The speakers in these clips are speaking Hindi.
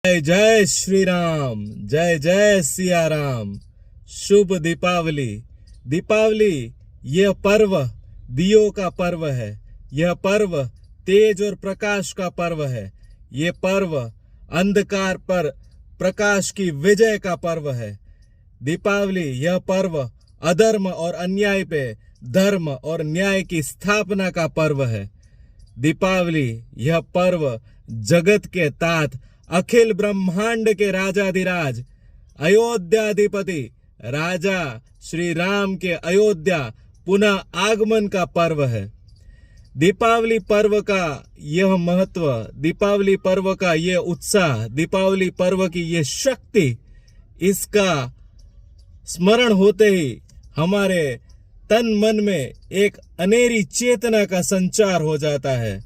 जय जय श्री राम, जय जय सिया राम। शुभ दीपावली। दीपावली यह पर्व दियों का पर्व है। यह पर्व तेज और प्रकाश का पर्व है। यह पर्व अंधकार पर प्रकाश की विजय का पर्व है। दीपावली यह पर्व अधर्म और अन्याय पे धर्म और न्याय की स्थापना का पर्व है। दीपावली यह पर्व जगत के तात अखिल ब्रह्मांड के राजाधिराज अयोध्याधिपति राजा श्री राम के अयोध्या पुनः आगमन का पर्व है। दीपावली पर्व का यह महत्व, दीपावली पर्व का यह उत्साह, दीपावली पर्व की यह शक्ति, इसका स्मरण होते ही हमारे तन मन में एक अनेरी चेतना का संचार हो जाता है।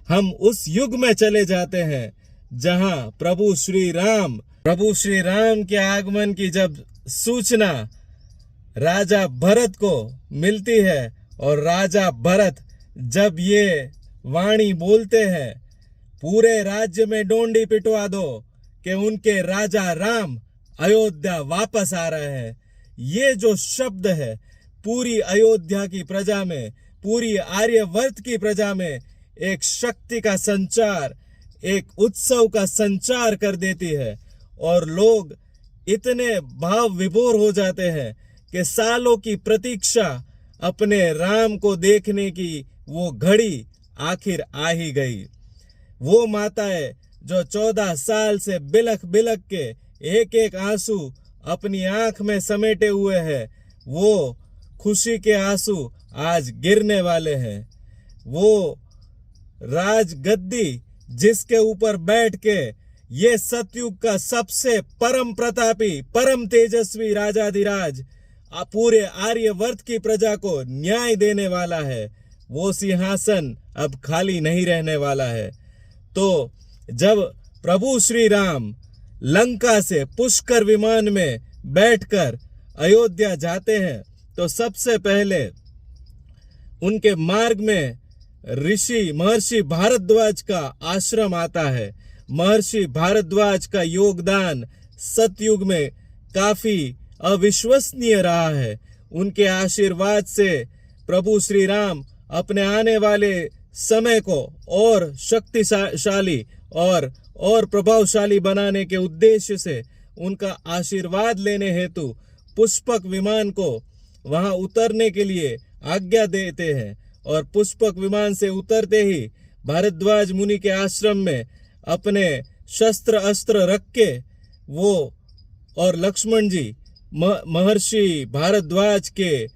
हम उस युग में चले जाते हैं जहां प्रभु श्री राम के आगमन की जब सूचना राजा भरत को मिलती है और राजा भरत जब ये वाणी बोलते हैं, पूरे राज्य में डोंडी पिटवा दो कि उनके राजा राम अयोध्या वापस आ रहे हैं। ये जो शब्द है पूरी अयोध्या की प्रजा में, पूरी आर्यवर्त की प्रजा में एक शक्ति का संचार, एक उत्सव का संचार कर देती है और लोग इतने भाव विभोर हो जाते हैं कि सालों की प्रतीक्षा अपने राम को देखने की वो घड़ी आखिर आ ही गई। वो माताएं जो 14 साल से बिलख बिलख के एक एक आंसू अपनी आंख में समेटे हुए हैं, वो खुशी के आंसू आज गिरने वाले हैं। वो राजगद्दी जिसके ऊपर बैठ के ये सतयुग का सबसे परम प्रतापी, परम तेजस्वी राजाधिराज पूरे आर्यवर्त की प्रजा को न्याय देने वाला है, वो सिंहासन अब खाली नहीं रहने वाला है। तो जब प्रभु श्री राम लंका से पुष्कर विमान में बैठकर अयोध्या जाते हैं तो सबसे पहले उनके मार्ग में ऋषि महर्षि भारद्वाज का आश्रम आता है। महर्षि भारद्वाज का योगदान सतयुग में काफी अविश्वसनीय रहा है। उनके आशीर्वाद से प्रभु श्री राम अपने आने वाले समय को और शक्तिशाली और प्रभावशाली बनाने के उद्देश्य से उनका आशीर्वाद लेने हेतु पुष्पक विमान को वहां उतरने के लिए आज्ञा देते हैं और पुष्पक विमान से उतरते ही भारद्वाज मुनि के आश्रम में अपने शस्त्र अस्त्र रख के वो और लक्ष्मण जी महर्षि भारद्वाज के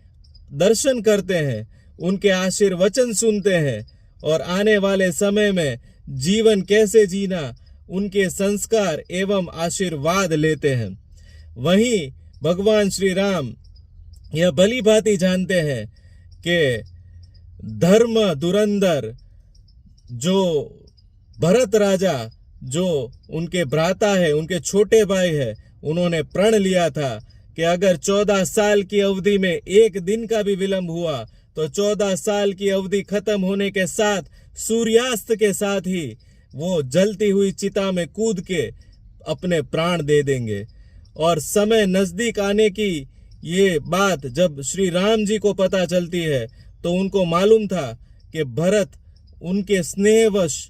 दर्शन करते हैं, उनके आशीर्वचन सुनते हैं और आने वाले समय में जीवन कैसे जीना उनके संस्कार एवं आशीर्वाद लेते हैं। वहीं भगवान श्री राम यह भली भांति जानते हैं कि धर्म धुरंधर जो भरत राजा, जो उनके भ्राता है, उनके छोटे भाई है, उन्होंने प्रण लिया था कि अगर 14 साल की अवधि में एक दिन का भी विलंब हुआ तो 14 साल की अवधि खत्म होने के साथ सूर्यास्त के साथ ही वो जलती हुई चिता में कूद के अपने प्राण दे देंगे। और समय नजदीक आने की ये बात जब श्री राम जी को पता चलती है तो उनको मालूम था कि भरत उनके स्नेहवश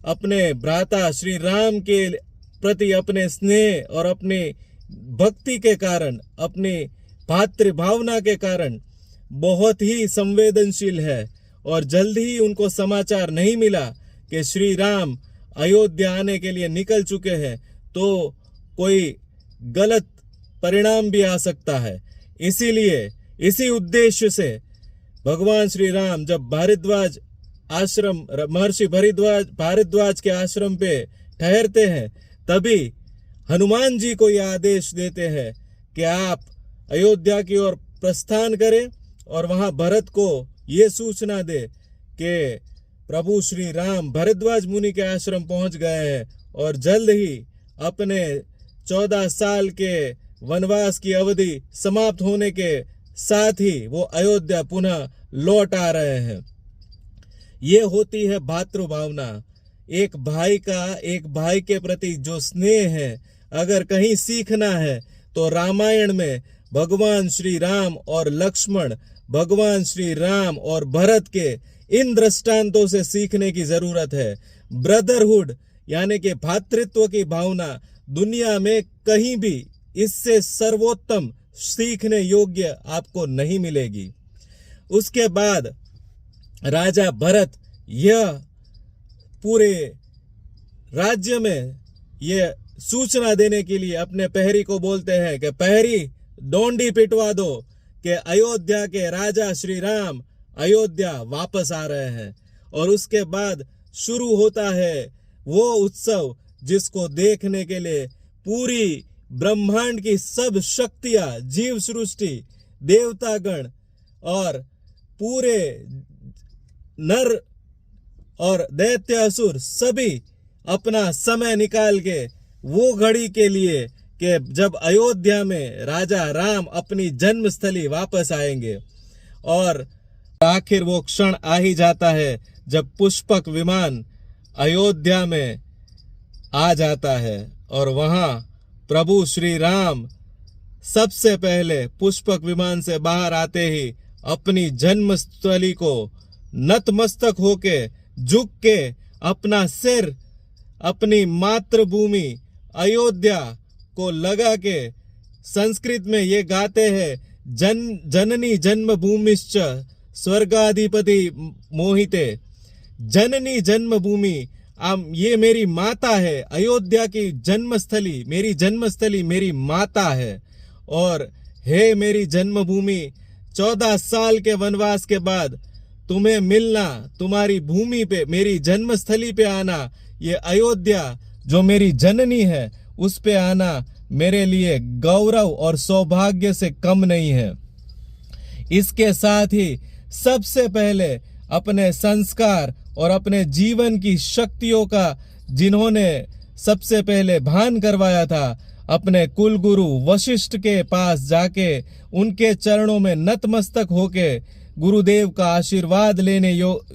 अपने भ्राता श्री राम के प्रति अपने स्नेह और अपने भक्ति के कारण, अपनी भातृ भावना के कारण बहुत ही संवेदनशील है और जल्द ही उनको समाचार नहीं मिला कि श्री राम अयोध्या आने के लिए निकल चुके हैं तो कोई गलत परिणाम भी आ सकता है। इसीलिए इसी उद्देश्य से भगवान श्री राम जब भारद्वाज आश्रम, महर्षि भारद्वाज के आश्रम पे ठहरते हैं तभी हनुमान जी को यह आदेश देते हैं कि आप अयोध्या की ओर प्रस्थान करें और वहां भरत को ये सूचना दे कि प्रभु श्री राम भारद्वाज मुनि के आश्रम पहुंच गए हैं और जल्द ही अपने 14 साल के वनवास की अवधि समाप्त होने के साथ ही वो अयोध्या पुनः लौट आ रहे हैं। ये होती है भातृभावना, एक भाई के प्रति जो स्नेह है, अगर कहीं सीखना है तो रामायण में भगवान श्री राम और लक्ष्मण, भगवान श्री राम और भरत के इन दृष्टांतों से सीखने की जरूरत है। ब्रदरहुड यानी कि भातृत्व की भावना दुनिया में कहीं भी इससे सर्वोत्तम सीखने योग्य आपको नहीं मिलेगी। उसके बाद राजा भरत यह पूरे राज्य में यह सूचना देने के लिए अपने प्रहरी को बोलते हैं कि प्रहरी डोंडी पिटवा दो कि अयोध्या के राजा श्री राम अयोध्या वापस आ रहे हैं। और उसके बाद शुरू होता है वो उत्सव जिसको देखने के लिए पूरी ब्रह्मांड की सब शक्तियां, जीव सृष्टि, देवतागण और पूरे नर और दैत्य असुर सभी अपना समय निकाल के वो घड़ी के लिए कि जब अयोध्या में राजा राम अपनी जन्मस्थली वापस आएंगे। और आखिर वो क्षण आ ही जाता है जब पुष्पक विमान अयोध्या में आ जाता है और वहां प्रभु श्री राम सबसे पहले पुष्पक विमान से बाहर आते ही अपनी जन्मस्थली को नतमस्तक होके झुक के अपना सिर अपनी मातृभूमि अयोध्या को लगा के संस्कृत में ये गाते हैं, जननी जन्मभूमिश्च स्वर्गाधिपति मोहिते। जननी जन्मभूमि ये मेरी माता है, अयोध्या की जन्मस्थली मेरी माता है। और हे मेरी जन्मभूमि, 14 साल के वनवास के बाद तुम्हें मिलना, तुम्हारी भूमि पे, मेरी जन्मस्थली पे आना, ये अयोध्या जो मेरी जननी है उस पे आना मेरे लिए गौरव और सौभाग्य से कम नहीं है। इसके साथ ही सबसे पहले अपने संस्कार और अपने जीवन की शक्तियों का जिन्होंने सबसे पहले भान करवाया था, अपने कुलगुरु वशिष्ठ के पास जाके उनके चरणों में नतमस्तक होके गुरुदेव का आशीर्वाद लेने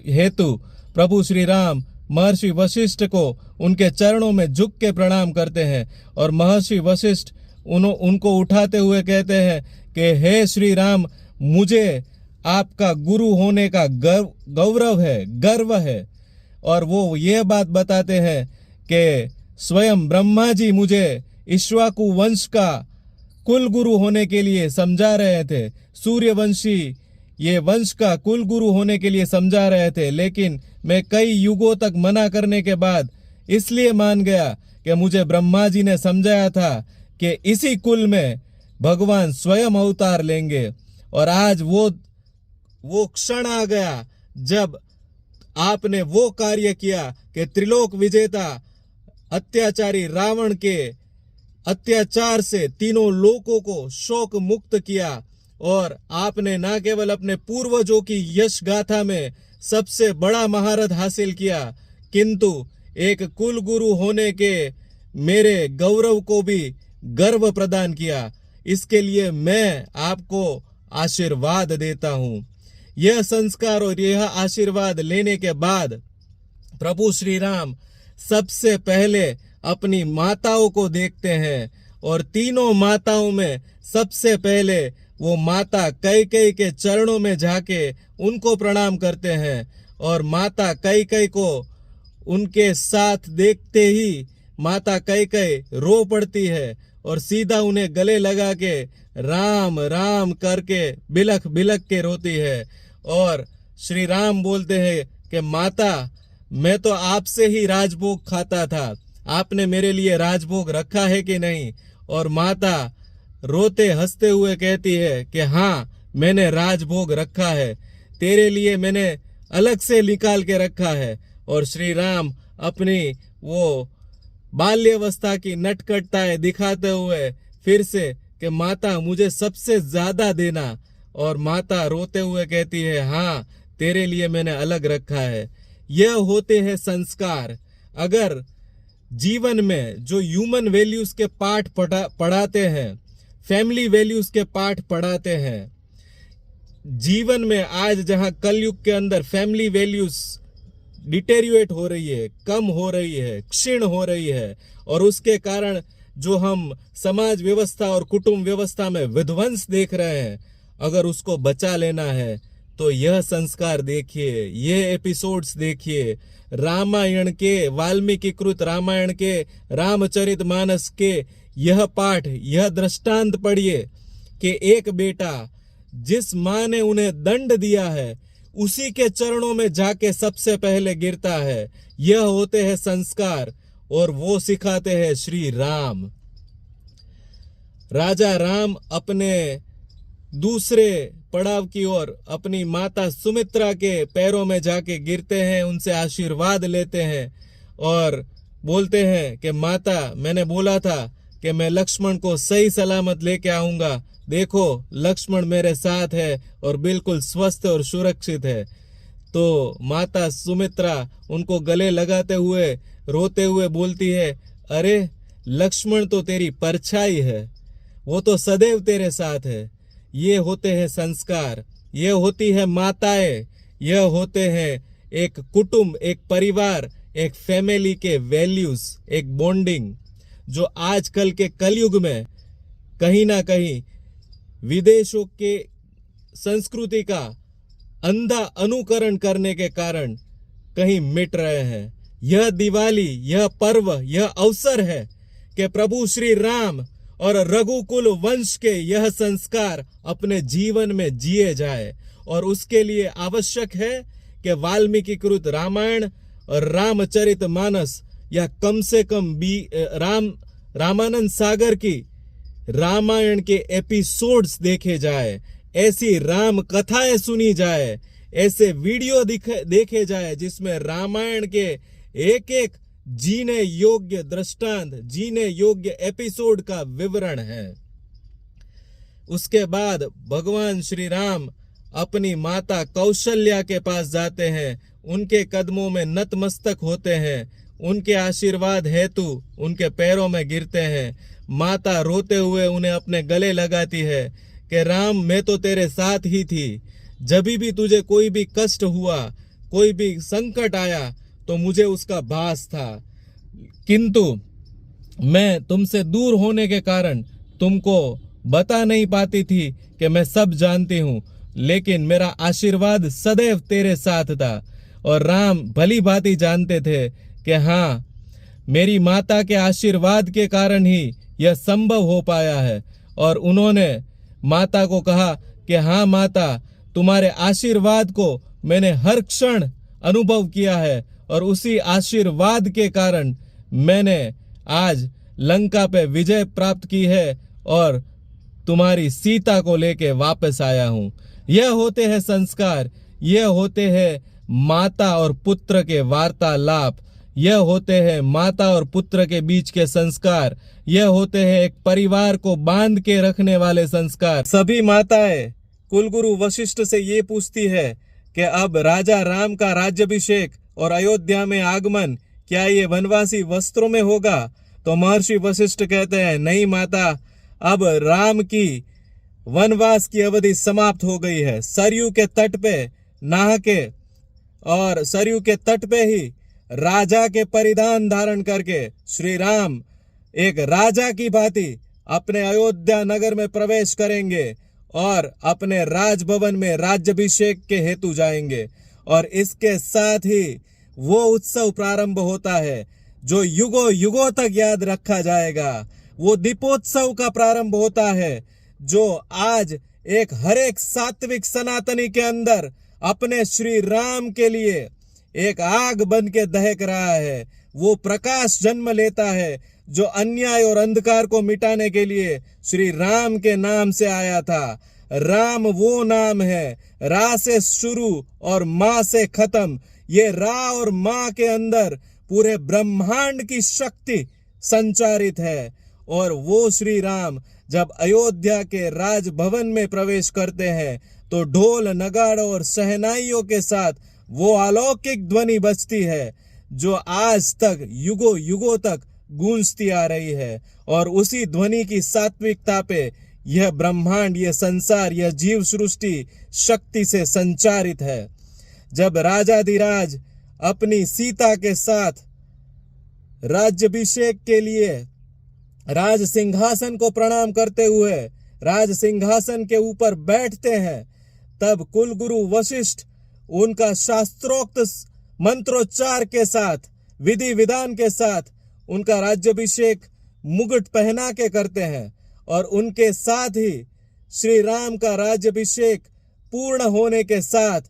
हेतु प्रभु श्री राम महर्षि वशिष्ठ को उनके चरणों में झुक के प्रणाम करते हैं। और महर्षि वशिष्ठ उनको उठाते हुए कहते हैं कि हे श्री राम, मुझे आपका गुरु होने का गर्व है। और वो ये बात बताते हैं कि स्वयं ब्रह्मा जी मुझे इक्ष्वाकु वंश का कुल गुरु होने के लिए समझा रहे थे, सूर्यवंशी ये वंश का कुल गुरु होने के लिए समझा रहे थे, लेकिन मैं कई युगों तक मना करने के बाद इसलिए मान गया कि मुझे ब्रह्मा जी ने समझाया था कि इसी कुल में भगवान स्वयं अवतार लेंगे। और आज वो क्षण आ गया जब आपने वो कार्य किया कि त्रिलोक विजेता अत्याचारी रावण के अत्याचार से तीनों लोकों को शोक मुक्त किया। और आपने न केवल अपने पूर्वजों की यश गाथा में सबसे बड़ा महारथ हासिल किया, किंतु एक कुल गुरु होने के मेरे गौरव को भी गर्व प्रदान किया। इसके लिए मैं आपको आशीर्वाद देता हूं। यह संस्कार और यह आशीर्वाद लेने के बाद प्रभु श्री राम सबसे पहले अपनी माताओं को देखते हैं और तीनों माताओं में सबसे पहले वो माता कैकेयी के चरणों में जाके उनको प्रणाम करते हैं। और माता कैकेयी को उनके साथ देखते ही माता कैकेयी रो पड़ती है और सीधा उन्हें गले लगा के राम राम करके बिलख बिलख के रोती है। और श्री राम बोलते हैं कि माता, मैं तो आपसे ही राजभोग खाता था, आपने मेरे लिए राजभोग रखा है कि नहीं। और माता रोते हंसते हुए कहती है कि हाँ, मैंने राजभोग रखा है, तेरे लिए मैंने अलग से निकाल के रखा है। और श्री राम अपनी वो बाल्यावस्था की नटखटताएं दिखाते हुए फिर से कि माता मुझे सबसे ज्यादा देना। और माता रोते हुए कहती है हाँ, तेरे लिए मैंने अलग रखा है। यह होते हैं संस्कार। अगर जीवन में जो ह्यूमन वैल्यूज के पाठ पढ़ाते हैं, फैमिली वैल्यूज के पाठ पढ़ाते हैं, जीवन में आज जहां कलयुग के अंदर फैमिली वैल्यूज डिटेरियोरेट हो रही है, कम हो रही है, क्षीण हो रही है, और उसके कारण जो हम समाज व्यवस्था और कुटुंब व्यवस्था में विध्वंस देख रहे हैं, अगर उसको बचा लेना है तो यह संस्कार देखिए, ये एपिसोड्स देखिए, रामायण के, वाल्मीकि कृत रामायण के, रामचरितमानस के यह पाठ, यह दृष्टांत पढ़िए कि एक बेटा जिस माँ ने उन्हें दंड दिया है उसी के चरणों में जाके सबसे पहले गिरता है। यह होते हैं संस्कार, और वो सिखाते हैं श्री राम। राजा राम अपने दूसरे पड़ाव की ओर अपनी माता सुमित्रा के पैरों में जाके गिरते हैं, उनसे आशीर्वाद लेते हैं और बोलते हैं कि माता, मैंने बोला था कि मैं लक्ष्मण को सही सलामत लेके आऊंगा, देखो लक्ष्मण मेरे साथ है और बिल्कुल स्वस्थ और सुरक्षित है। तो माता सुमित्रा उनको गले लगाते हुए, रोते हुए बोलती है, अरे लक्ष्मण तो तेरी परछाई है, वो तो सदैव तेरे साथ है। ये होते हैं संस्कार, ये होती है माताएं, यह होते हैं एक कुटुंब, एक परिवार, एक फैमिली के वैल्यूज, एक बॉन्डिंग, जो आजकल के कलयुग में कहीं ना कहीं विदेशों के संस्कृति का अंधा अनुकरण करने के कारण कहीं मिट रहे हैं। यह दिवाली, यह पर्व, यह अवसर है कि प्रभु श्री राम और रघुकुल वंश के यह संस्कार अपने जीवन में जिए जाए, और उसके लिए आवश्यक है कि वाल्मीकि कृत रामायण और रामचरितमानस या कम से कम रामानंद सागर की रामायण के एपिसोड्स देखे जाए, ऐसी राम कथाएं सुनी जाए, ऐसे वीडियो देखे जाए जिसमें रामायण के एक एक जीने योग्य दृष्टांत, जीने योग्य एपिसोड का विवरण है। उसके बाद भगवान श्री राम अपनी माता कौशल्या के पास जाते हैं, उनके कदमों में नतमस्तक होते हैं, उनके आशीर्वाद हेतु उनके पैरों में गिरते हैं। माता रोते हुए उन्हें अपने गले लगाती है कि राम, मैं तो तेरे साथ ही थी, जब भी तुझे कोई भी कष्ट हुआ, कोई भी संकट आया तो मुझे उसका भास था, किंतु मैं तुमसे दूर होने के कारण तुमको बता नहीं पाती थी कि मैं सब जानती हूँ, लेकिन मेरा आशीर्वाद सदैव तेरे साथ था। और राम भली भांति जानते थे कि हाँ, मेरी माता के आशीर्वाद के कारण ही यह संभव हो पाया है। और उन्होंने माता को कहा कि हाँ माता, तुम्हारे आशीर्वाद को मैंने हर क्षण अनुभव किया है, और उसी आशीर्वाद के कारण मैंने आज लंका पे विजय प्राप्त की है और तुम्हारी सीता को लेके वापस आया हूं। यह होते हैं संस्कार, यह होते हैं माता और पुत्र के वार्तालाप, यह होते हैं माता और पुत्र के बीच के संस्कार, यह होते हैं एक परिवार को बांध के रखने वाले संस्कार। सभी माताएं कुलगुरु वशिष्ठ से ये पूछती है कि अब राजा राम का राज्याभिषेक और अयोध्या में आगमन क्या ये वनवासी वस्त्रों में होगा? तो महर्षि वशिष्ठ कहते हैं, नहीं माता, अब राम की वनवास की अवधि समाप्त हो गई है। सरयू के तट पे नहा के और सरयू के तट पे ही राजा के परिधान धारण करके श्री राम एक राजा की भांति अपने अयोध्या नगर में प्रवेश करेंगे और अपने राजभवन में राज्याभिषेक के हेतु जाएंगे। और इसके साथ ही वो उत्सव प्रारंभ होता है जो युगों युगों तक याद रखा जाएगा। वो दीपोत्सव का प्रारंभ होता है जो आज एक हर एक सात्विक सनातनी के अंदर अपने श्री राम के लिए एक आग बन के दहक रहा है। वो प्रकाश जन्म लेता है जो अन्याय और अंधकार को मिटाने के लिए श्री राम के नाम से आया था। राम वो नाम है, रा से शुरू और माँ से खत्म। ये रा और माँ के अंदर पूरे ब्रह्मांड की शक्ति संचारित है। और वो श्री राम जब अयोध्या के राजभवन में प्रवेश करते हैं तो ढोल नगाड़ों और शहनाइयों के साथ वो अलौकिक ध्वनि बजती है जो आज तक युगों युगों तक गूंजती आ रही है। और उसी ध्वनि की सात्विकता पे यह ब्रह्मांड, यह संसार, यह जीव सृष्टि शक्ति से संचारित है। जब राजाधिराज अपनी सीता के साथ राज्याभिषेक के लिए राज सिंहासन को प्रणाम करते हुए राज सिंहासन के ऊपर बैठते हैं, तब कुलगुरु वशिष्ठ उनका शास्त्रोक्त मंत्रोच्चार के साथ, विधि विधान के साथ उनका राज्याभिषेक मुकुट पहना के करते हैं और उनके साथ ही श्री राम का राज्याभिषेक पूर्ण होने के साथ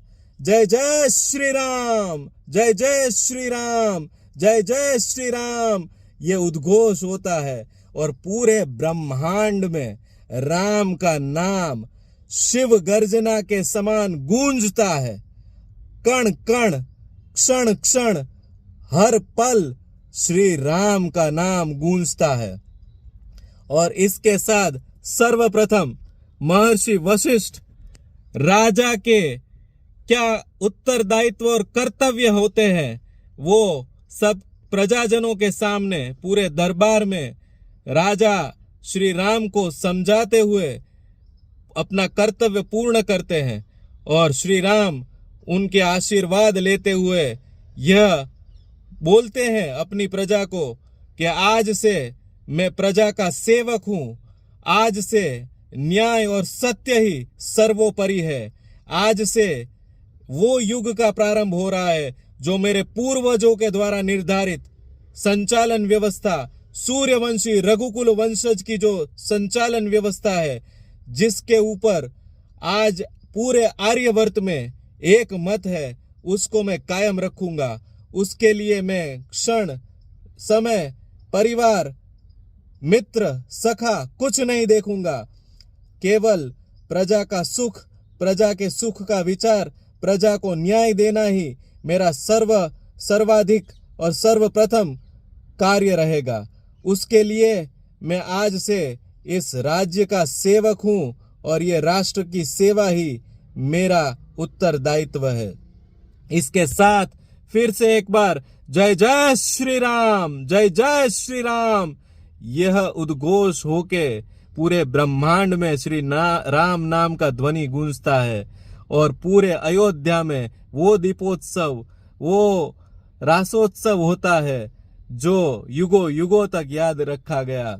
जय जय श्री राम, जय जय श्री राम, जय जय श्री राम ये उद्घोष होता है और पूरे ब्रह्मांड में राम का नाम शिव गर्जना के समान गूंजता है। कण कण, क्षण क्षण, हर पल श्री राम का नाम गूंजता है। और इसके साथ सर्वप्रथम महर्षि वशिष्ठ राजा के क्या उत्तरदायित्व और कर्तव्य होते हैं वो सब प्रजाजनों के सामने पूरे दरबार में राजा श्री राम को समझाते हुए अपना कर्तव्य पूर्ण करते हैं और श्री राम उनके आशीर्वाद लेते हुए यह बोलते हैं अपनी प्रजा को कि आज से मैं प्रजा का सेवक हूं, आज से न्याय और सत्य ही सर्वोपरि है, आज से वो युग का प्रारंभ हो रहा है जो मेरे पूर्वजों के द्वारा निर्धारित संचालन व्यवस्था, सूर्यवंशी रघुकुल वंशज की जो संचालन व्यवस्था है, जिसके ऊपर आज पूरे आर्यवर्त में एक मत है, उसको मैं कायम रखूंगा। उसके लिए मैं क्षण, समय, परिवार, मित्र, सखा कुछ नहीं देखूंगा। केवल प्रजा का सुख, प्रजा के सुख का विचार, प्रजा को न्याय देना ही मेरा सर्वाधिक और सर्वप्रथम कार्य रहेगा। उसके लिए मैं आज से इस राज्य का सेवक हूं और ये राष्ट्र की सेवा ही मेरा उत्तरदायित्व है। इसके साथ फिर से एक बार जय जय श्री राम, जय जय श्री राम यह उद्घोष होके पूरे ब्रह्मांड में श्री राम नाम का ध्वनि गूंजता है और पूरे अयोध्या में वो दीपोत्सव, वो रासोत्सव होता है जो युगों युगों तक याद रखा गया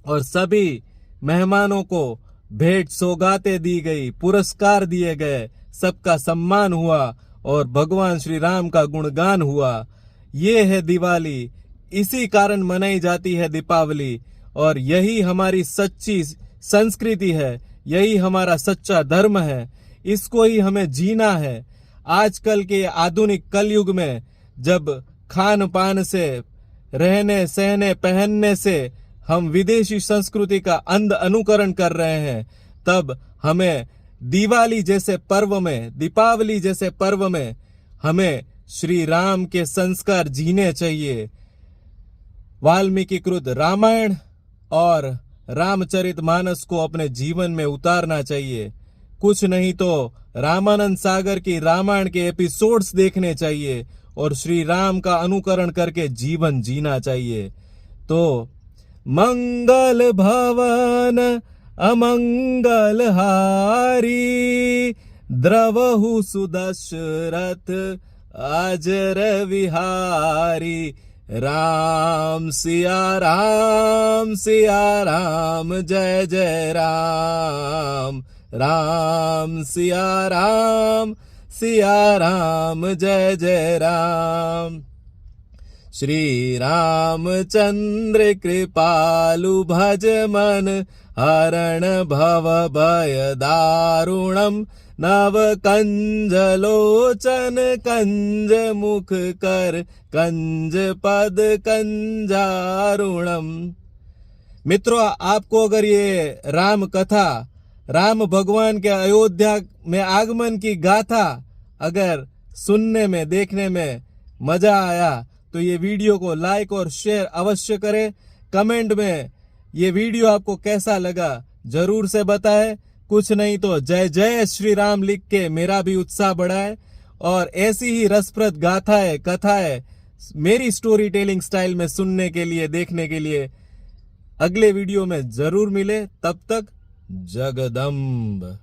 और सभी मेहमानों को भेंट सौगातें दी गई, पुरस्कार दिए गए, सबका सम्मान हुआ और भगवान श्री राम का गुणगान हुआ। ये है दिवाली, इसी कारण मनाई जाती है दीपावली और यही हमारी सच्ची संस्कृति है, यही हमारा सच्चा धर्म है, इसको ही हमें जीना है। आजकल के आधुनिक कलयुग में जब खान पान से, रहने सहने पहनने से हम विदेशी संस्कृति का अंध अनुकरण कर रहे हैं, तब हमें दिवाली जैसे पर्व में, दीपावली जैसे पर्व में हमें श्री राम के संस्कार जीने चाहिए। वाल्मीकि कृत रामायण और रामचरितमानस को अपने जीवन में उतारना चाहिए। कुछ नहीं तो रामानंद सागर की रामायण के एपिसोड्स देखने चाहिए और श्री राम का अनुकरण करके जीवन जीना चाहिए। तो मंगल भवन अमंगल हारी, द्रवहु सुदशरथ अजर विहारी। राम सिया राम, सिया राम जय जय राम, राम सिया राम, सिया राम जय जय राम। श्री रामचंद्र कृपालु भज मन, हरण भव भय दारुणम। नव कंज लोचन कंज मुख कर, कंज पद कंजारुणम। मित्रों, आपको अगर ये राम कथा, राम भगवान के अयोध्या में आगमन की गाथा अगर सुनने में, देखने में मजा आया तो ये वीडियो को लाइक और शेयर अवश्य करें। कमेंट में ये वीडियो आपको कैसा लगा जरूर से बताएं। कुछ नहीं तो जय जय श्री राम लिख के मेरा भी उत्साह बढ़ाए और ऐसी ही रसप्रद गाथाएं, कथाएं मेरी स्टोरी टेलिंग स्टाइल में सुनने के लिए, देखने के लिए अगले वीडियो में जरूर मिले। तब तक जगदम्ब।